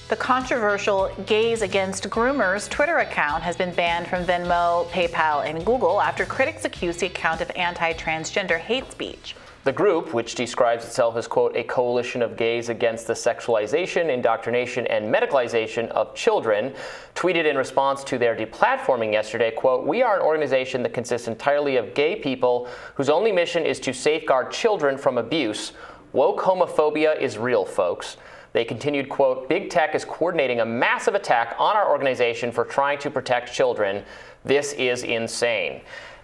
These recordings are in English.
The controversial Gays Against Groomers Twitter account has been banned from Venmo, PayPal, and Google after critics accuse the account of anti-transgender hate speech. The group, which describes itself as, quote, a coalition of gays against the sexualization, indoctrination, and medicalization of children, tweeted in response to their deplatforming yesterday, quote, we are an organization that consists entirely of gay people whose only mission is to safeguard children from abuse. Woke homophobia is real, folks. They continued, quote, big tech is coordinating a massive attack on our organization for trying to protect children. This is insane.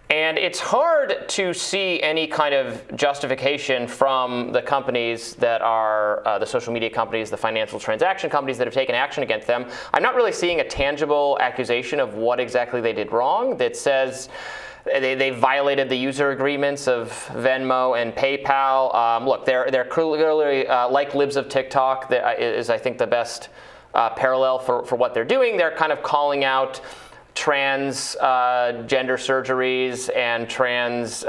And it's hard to see any kind of justification from the companies that are the social media companies, the financial transaction companies that have taken action against them. I'm not really seeing a tangible accusation of what exactly they did wrong that says they violated the user agreements of Venmo and PayPal. Look, they're clearly like libs of TikTok. That is, I think, the best parallel for what they're doing. They're kind of calling out trans gender surgeries and trans,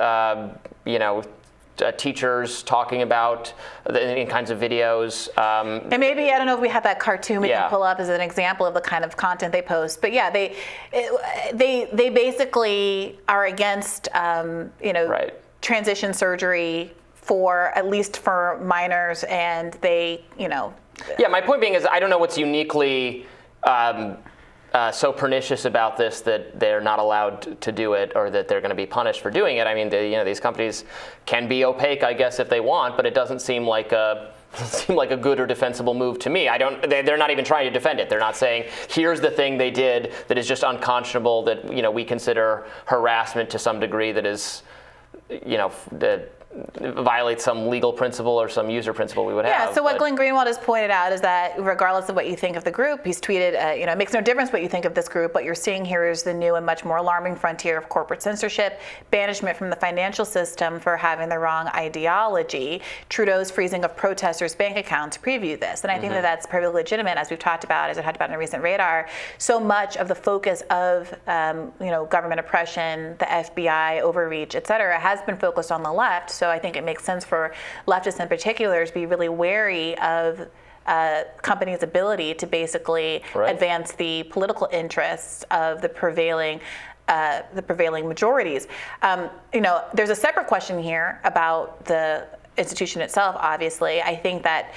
teachers talking about in kinds of videos. And maybe, I don't know if we have that cartoon we can pull up as an example of the kind of content they post. But yeah, they basically are against, transition surgery at least for minors, and they. Yeah, my point being is I don't know what's uniquely so pernicious about this that they're not allowed to do it, or that they're going to be punished for doing it. I mean, these companies can be opaque, I guess, if they want, but it doesn't seem like a good or defensible move to me. They're not even trying to defend it. They're not saying, here's the thing they did that is just unconscionable, that we consider harassment to some degree, that is, that violates some legal principle or some user principle we would have. Yeah, so what Glenn Greenwald has pointed out is that regardless of what you think of the group, he's tweeted, it makes no difference what you think of this group. What you're seeing here is the new and much more alarming frontier of corporate censorship, banishment from the financial system for having the wrong ideology, Trudeau's freezing of protesters' bank accounts preview this. And I think that that's perfectly legitimate, as we've talked about, as I talked about in a recent radar. So much of the focus of, government oppression, the FBI overreach, et cetera, has been focused on the left. So I think it makes sense for leftists in particular to be really wary of companies' ability to basically advance the political interests of the prevailing majorities. There's a separate question here about the institution itself, obviously. I think that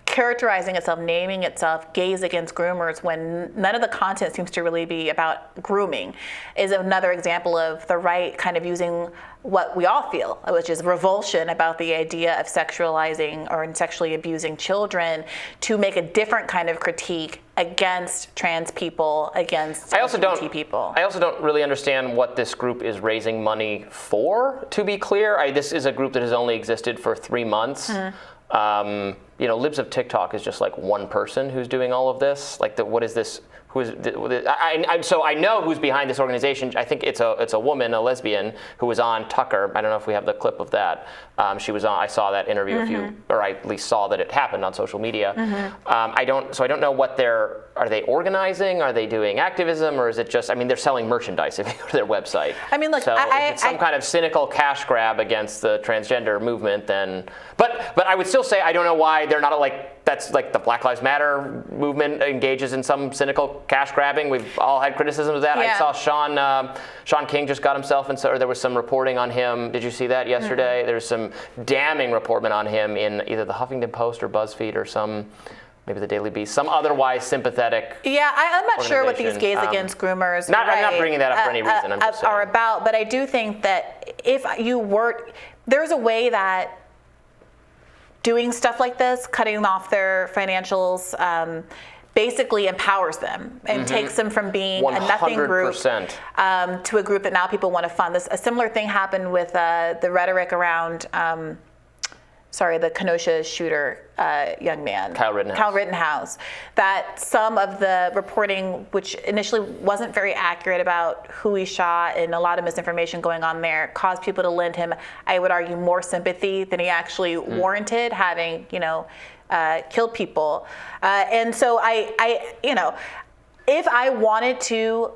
characterizing itself, naming itself Gays Against Groomers, when none of the content seems to really be about grooming, is another example of the right kind of using what we all feel, which is revulsion about the idea of sexualizing or sexually abusing children, to make a different kind of critique against trans people, against LGBT people. I also don't really understand what this group is raising money for, to be clear. This is a group that has only existed for 3 months. Libs of TikTok is just like one person who's doing all of this. What is this? So I know who's behind this organization. I think it's a woman, a lesbian, who was on Tucker. I don't know if we have the clip of that. She was on. I saw that interview or I at least saw that it happened on social media. I don't know what are they organizing? Are they doing activism, or is it just? They're selling merchandise if you go to their website. Look, so if it's some kind of cynical cash grab against the transgender movement, then. But I would still say I don't know why they're not that's like the Black Lives Matter movement engages in some cynical cash grabbing. We've all had criticism of that. Yeah. I saw Sean King just got himself, or there was some reporting on him. Did you see that yesterday? There's some damning reporting on him in either the Huffington Post or BuzzFeed or maybe the Daily Beast, some other's sympathetic. Yeah, I'm not sure what these Gays Against Groomers. I'm not bringing that up for any reason. I'm just are about, but I do think that if there's a way that doing stuff like this, cutting off their financials, basically empowers them and takes them from being 100%. A nothing group to a group that now people want to fund. A similar thing happened with the rhetoric around, the Kenosha shooter young man. Kyle Rittenhouse. That some of the reporting, which initially wasn't very accurate about who he shot and a lot of misinformation going on there, caused people to lend him, I would argue, more sympathy than he actually warranted, having, killed people. And so if I wanted to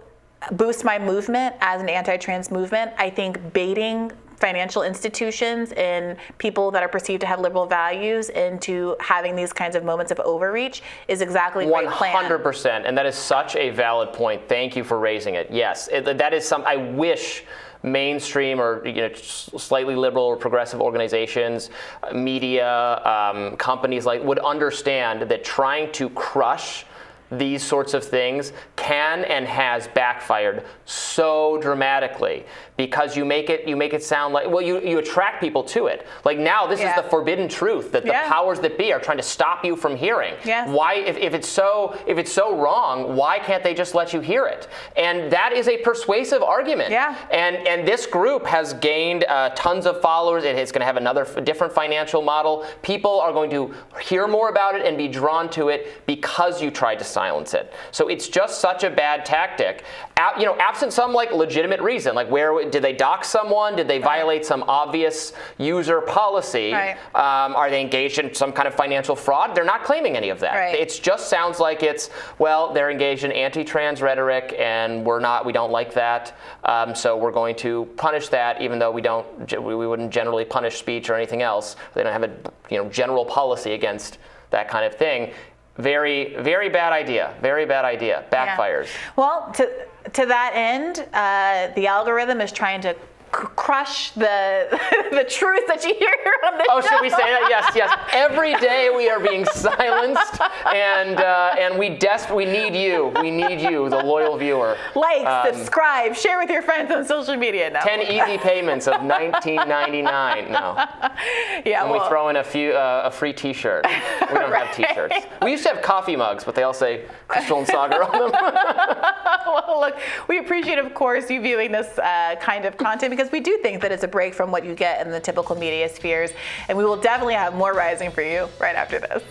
boost my movement as an anti-trans movement, I think baiting financial institutions and people that are perceived to have liberal values into having these kinds of moments of overreach is exactly the right plan. 100%, and that is such a valid point. Thank you for raising it. Yes, that is I wish mainstream or slightly liberal or progressive organizations, media, companies would understand that trying to crush these sorts of things can and has backfired so dramatically because you make it sound like, well, you attract people to it. Like now this is the forbidden truth that the powers that be are trying to stop you from hearing. Yes. Why, if it's so wrong, why can't they just let you hear it? And that is a persuasive argument. Yeah. And this group has gained tons of followers. It's going to have another different financial model. People are going to hear more about it and be drawn to it because you tried to silence it. So it's just such a bad tactic. Absent some legitimate reason, where did they dox someone? Did they violate some obvious user policy? Right. Are they engaged in some kind of financial fraud? They're not claiming any of that. Right. It just sounds like they're engaged in anti-trans rhetoric, and we don't like that. So we're going to punish that, even though we wouldn't generally punish speech or anything else. They don't have a general policy against that kind of thing. Very, very bad idea. Very bad idea. Backfires. Yeah. Well, to that end, the algorithm is trying to crush the truth that you hear on this show. Oh, should we say that? Yes. Every day we are being silenced, and we need you. We need you, the loyal viewer. Like, subscribe, share with your friends on social media. No. 10 easy payments of $19.99. No. Yeah. And we throw in a free T-shirt. We don't have T-shirts. We used to have coffee mugs, but they all say Crystal and Sagar on them. Well, look, we appreciate, of course, you viewing this kind of content because we do think that it's a break from what you get in the typical media spheres, and we will definitely have more Rising for you right after this.